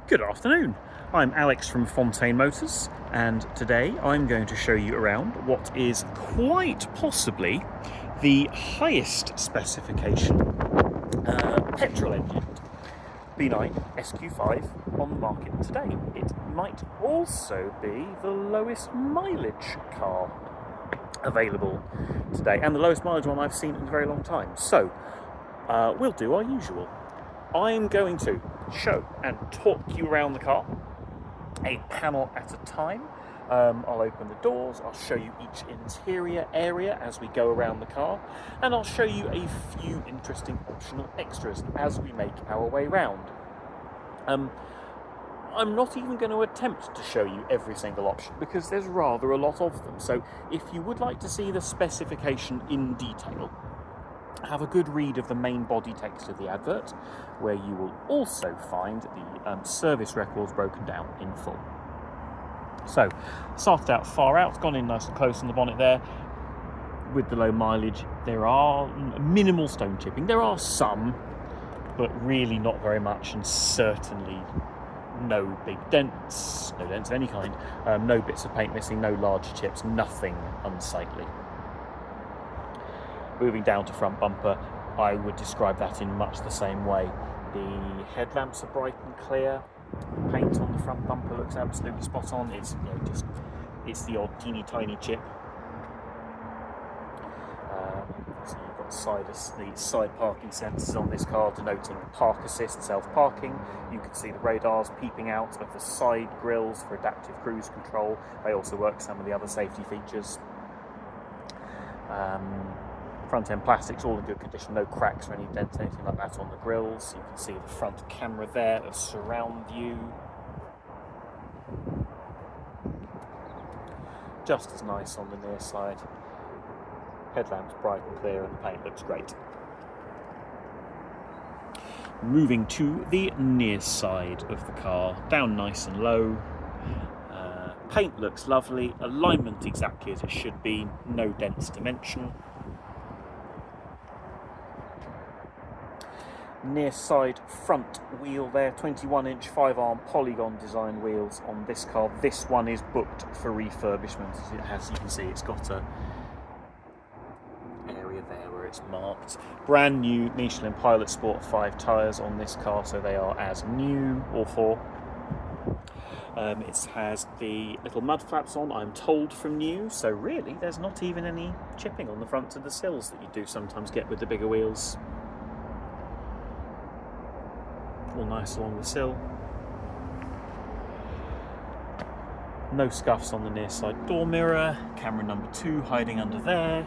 Good afternoon, I'm Alex from Fontaine Motors, and today I'm going to show you around what is quite possibly the highest specification petrol engine B9 SQ5 on the market today. It might also be the lowest mileage car available today, and the lowest mileage one I've seen in a very long time. So we'll do our usual. I'm going to show and talk you around the car, a panel at a time. I'll open the doors, I'll show you each interior area as we go around the car, and I'll show you a few interesting optional extras as we make our way round. I'm not even going to attempt to show you every single option because there's rather a lot of them. So if you would like to see the specification in detail, have a good read of the main body text of the advert, where you will also find the service records broken down in full. So, started out far out, gone in nice and close on the bonnet there. With the low mileage, there are minimal stone chipping. There are some, but really not very much, and certainly no big dents, no dents of any kind, no bits of paint missing, no large chips, nothing unsightly. Moving down to front bumper, I would describe that in much the same way. The headlamps are bright and clear. The paint on the front bumper looks absolutely spot on. It's it's the odd teeny tiny chip. So you've got the side parking sensors on this car denoting park assist, self-parking. You can see the radars peeping out of the side grills for adaptive cruise control. They also work some of the other safety features. Front end plastics all in good condition, no cracks or any dents, anything like that on the grills. You can see the front camera there of surround view. Just as nice on the near side. Headlamps bright and clear and the paint looks great. Moving to the near side of the car, down nice and low. Paint looks lovely, alignment exactly as it should be, no dents to mention. Near side front wheel there, 21-inch 5-arm polygon design wheels on this car. This one is booked for refurbishment. As you can see, it's got a area there where it's marked. Brand new Michelin Pilot Sport 5 tyres on this car, so they are as new, all four. It has the little mud flaps on, I'm told, from new, so really there's not even any chipping on the front of the sills that you do sometimes get with the bigger wheels. All nice along the sill. No scuffs on the near side door mirror. Camera number 2 hiding under there.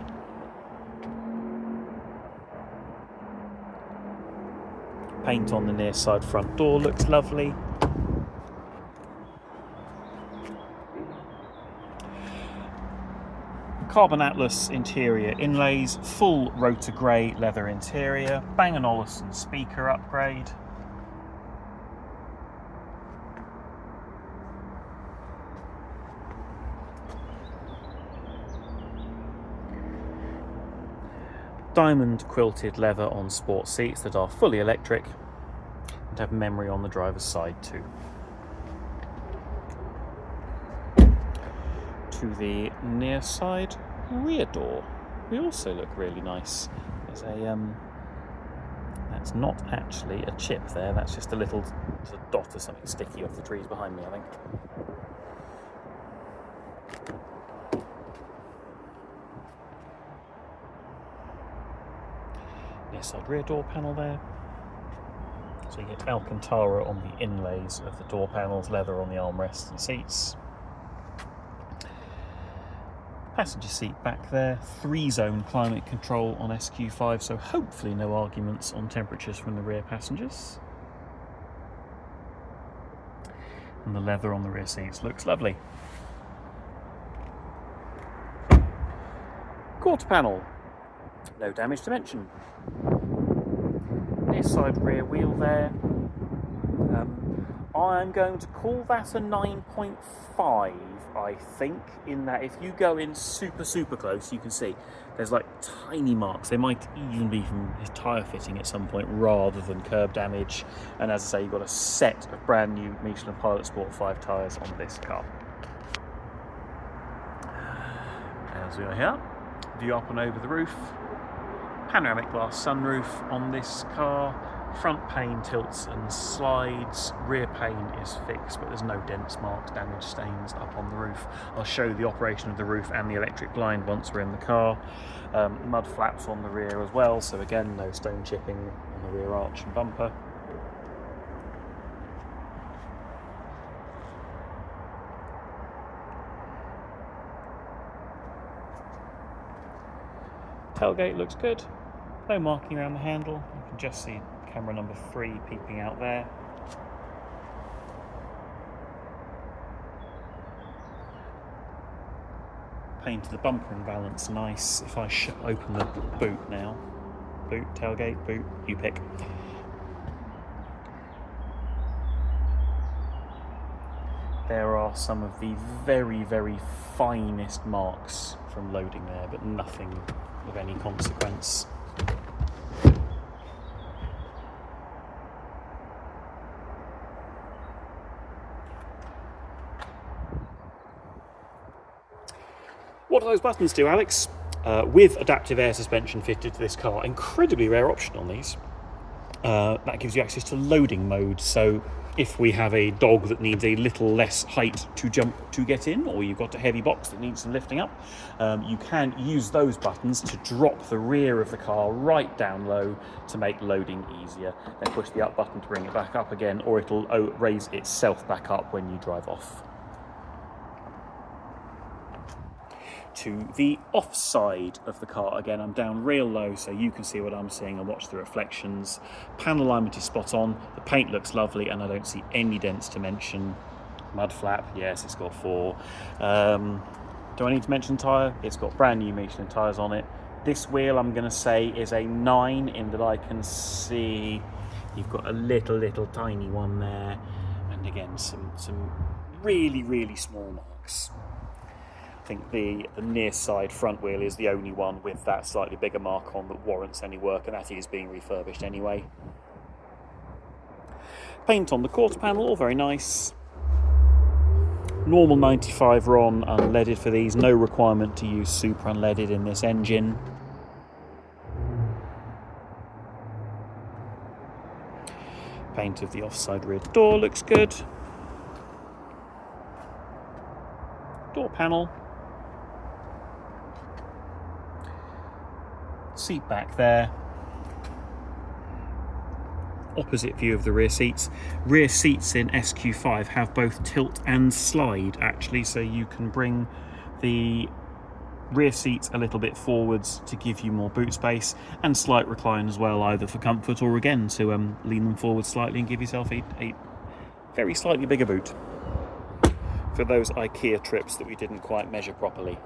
Paint on the near side front door looks lovely. Carbon Atlas interior inlays, full rotor grey leather interior, Bang & Olufsen speaker upgrade. Diamond quilted leather on sport seats that are fully electric and have memory on the driver's side too. To the near side rear door, we also look really nice. There's a that's not actually a chip there, that's just a little dot or something sticky off the trees behind me, I think. Near side rear door panel there. So you get Alcantara on the inlays of the door panels, leather on the armrests and seats. Passenger seat back there, 3-zone climate control on SQ5, so hopefully no arguments on temperatures from the rear passengers. And the leather on the rear seats looks lovely. Quarter panel, no damage to mention. Near side rear wheel there. I'm going to call that a 9.5, I think, in that if you go in super close, you can see there's like tiny marks. They might even be from his tyre fitting at some point rather than curb damage. And as I say, you've got a set of brand new Michelin Pilot Sport 5 tyres on this car. As we are here, view up and over the roof, panoramic glass sunroof on this car. Front pane tilts and slides, rear pane is fixed, but there's no dents, marks, damage, stains up on the roof. I'll show the operation of the roof and the electric blind once we're in the car. Mud flaps on the rear as well, so again, no stone chipping on the rear arch and bumper. Tailgate looks good, no marking around the handle. You can just see camera number 3 peeping out there. Paint to the bumper and balance nice. If I open the boot now, boot, tailgate, boot, you pick. There are some of the very finest marks from loading there, but nothing of any consequence. What do those buttons do, Alex? With adaptive air suspension fitted to this car, incredibly rare option on these. That gives you access to loading mode, so if we have a dog that needs a little less height to jump to get in, or you've got a heavy box that needs some lifting up, you can use those buttons to drop the rear of the car right down low to make loading easier. Then push the up button to bring it back up again, or it'll raise itself back up when you drive off. To the offside of the car, again I'm down real low so you can see what I'm seeing and watch the reflections. Panel alignment is spot on, the paint looks lovely, and I don't see any dents to mention. Mud flap, yes, it's got 4. Do I need to mention tyre? It's got brand new Michelin tyres on it. This wheel I'm going to say is a 9 in that I can see you've got a little tiny one there, and again some really small marks. I think the near side front wheel is the only one with that slightly bigger mark on that warrants any work, and that is being refurbished anyway. Paint on the quarter panel, all very nice. Normal 95 RON unleaded for these, no requirement to use super unleaded in this engine. Paint of the offside rear door looks good. Door panel. Seat back there. Opposite view of the rear seats. Rear seats in SQ5 have both tilt and slide actually, so you can bring the rear seats a little bit forwards to give you more boot space, and slight recline as well, either for comfort or again to lean them forward slightly and give yourself a very slightly bigger boot for those IKEA trips that we didn't quite measure properly.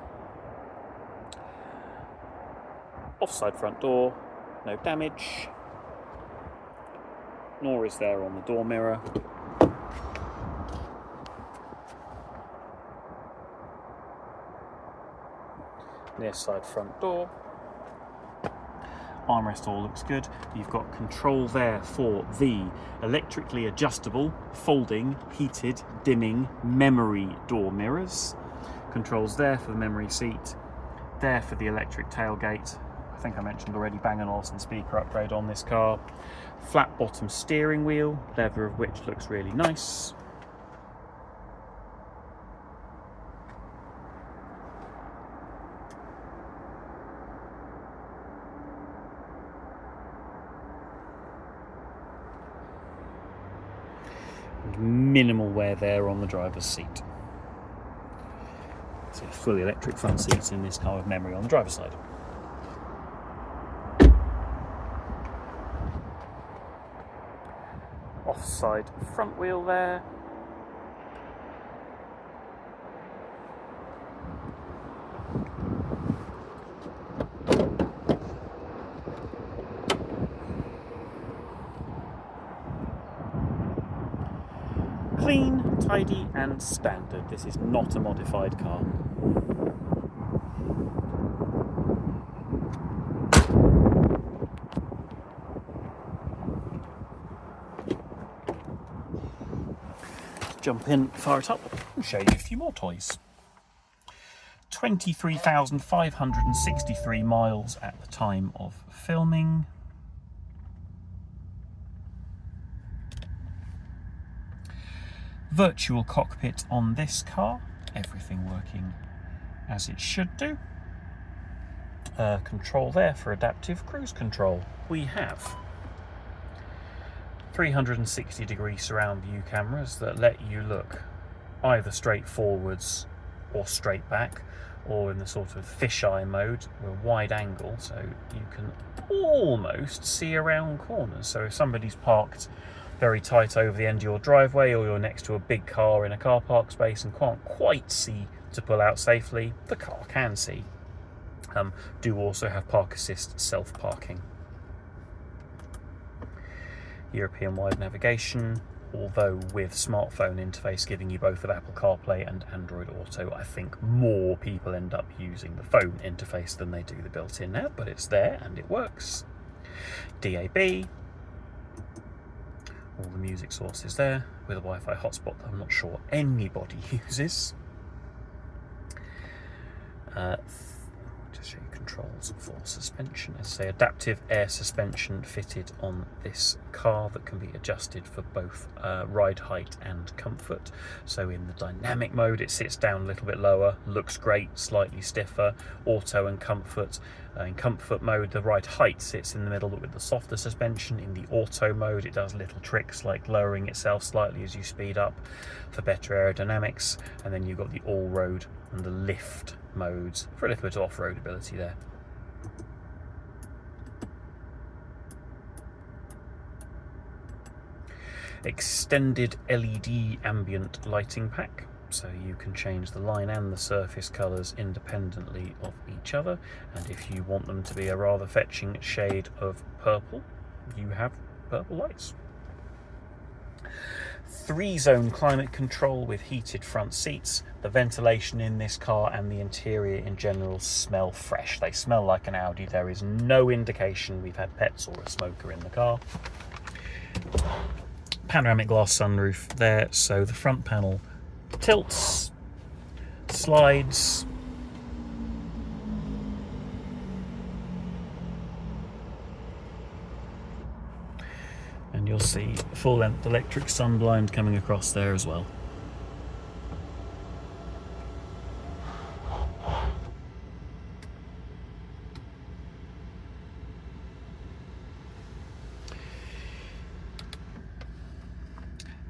Offside front door, no damage, nor is there on the door mirror. Near side front door. Armrest all looks good. You've got control there for the electrically adjustable, folding, heated, dimming, memory door mirrors. Controls there for the memory seat, there for the electric tailgate. I think I mentioned already Bang & Olufsen speaker upgrade on this car. Flat bottom steering wheel, leather of which looks really nice. And minimal wear there on the driver's seat. So fully electric front seats in this car with memory on the driver's side. Offside front wheel there. Clean, tidy and standard. This is not a modified car. Jump in, fire it up and show you a few more toys. 23,563 miles at the time of filming. Virtual cockpit on this car, everything working as it should do. Control there for adaptive cruise control. We have 360-degree surround view cameras that let you look either straight forwards or straight back, or in the sort of fisheye mode, with wide angle, so you can almost see around corners. So if somebody's parked very tight over the end of your driveway, or you're next to a big car in a car park space and can't quite see to pull out safely, the car can see. Do also have park assist self-parking. European-wide navigation, although with smartphone interface giving you both of Apple CarPlay and Android Auto, I think more people end up using the phone interface than they do the built-in now, but it's there and it works. DAB, all the music sources there, with a Wi-Fi hotspot that I'm not sure anybody uses. Just show you controls for suspension. As I say, adaptive air suspension fitted on this car that can be adjusted for both ride height and comfort. So in the dynamic mode it sits down a little bit lower, looks great, slightly stiffer. Auto and comfort. In comfort mode the ride height sits in the middle with the softer suspension. In the auto mode it does little tricks like lowering itself slightly as you speed up for better aerodynamics. And then you've got the all-road and the lift modes for a little bit of off-road ability there. Extended LED ambient lighting pack, so you can change the line and the surface colours independently of each other, and if you want them to be a rather fetching shade of purple, you have purple lights. 3-zone climate control with heated front seats. The ventilation in this car and the interior in general smell fresh. They smell like an Audi. There is no indication we've had pets or a smoker in the car. Panoramic glass sunroof there, so the front panel tilts, slides, and you'll see full-length electric sun blind coming across there as well.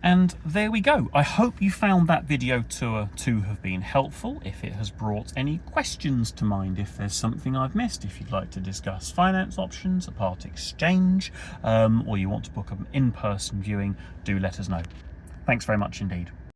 And there we go. I hope you found that video tour to have been helpful. If it has brought any questions to mind, if there's something I've missed, if you'd like to discuss finance options, a part exchange, or you want to book an in-person viewing, do let us know. Thanks very much indeed.